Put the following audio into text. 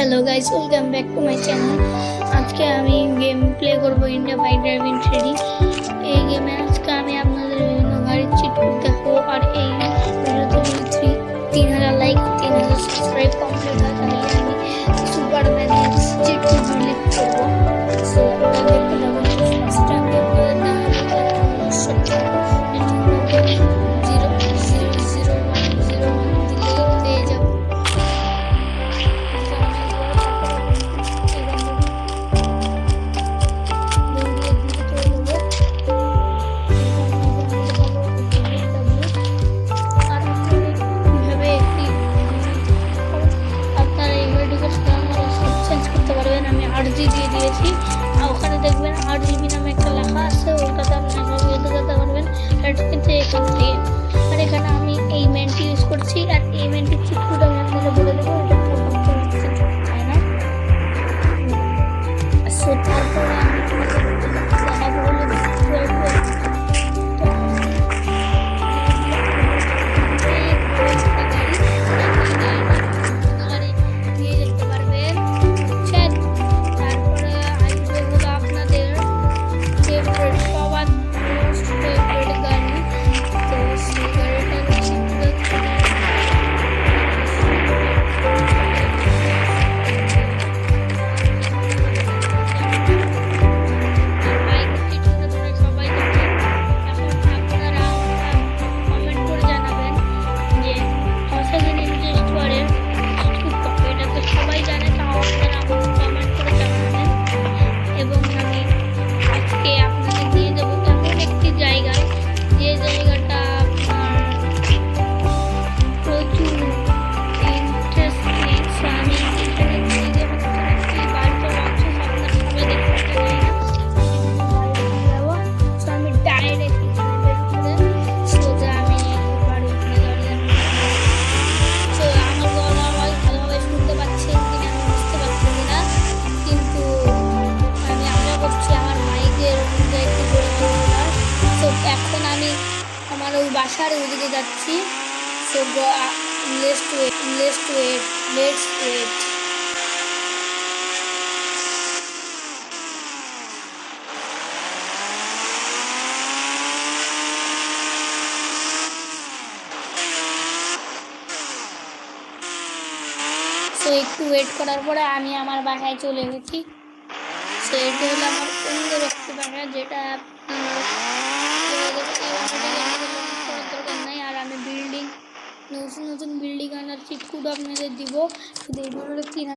Hello guys, welcome back to my channel. आज के আমি গেম প্লে করব ইন্ডিয়া বাইক ড্রাইভিং 3D। এই গেমে আজকে আমি আপনাদের বিভিন্ন গাড়ির চিট কোড দেখাবো। আর এই ভিডিওতে যদি 3000 লাইক 3000 সাবস্ক্রাইব কমপ্লিট হয় তাহলে আমি সুপারম্যানের চিট কোড রিলিজ করব। সো ওটা দেখতে থাকুন। ফার্স্ট টাইম আপনাদের নাম আরজি দিয়ে দিয়েছি। আর ওখানে দেখবেন 8GB নামে একটা লেখা আছে, ওটাতে আপনি ইয়েতে যেতে পারবেন। এটা কিন্তু এখান থেকে। আর এখানে আমি এই মেনটি ইউজ করছি। আর এই মেনটির চিটকুট আমি আপনাদের বলে দেবো। এটা চাই না। সো তারপরে আমি দেখাবো হলো বাসার ওদিকে যাচ্ছি। So let's wait. সো একটু ওয়েট করার পরে আমি আমার বাসায় চলে গেছি। সো এটা হলো আমার সুন্দর একটি বাসা, যেটা নতুন বিল্ডিং আনার চিট কোড আপনাদের দিব। শুধু এই ধরনের 3000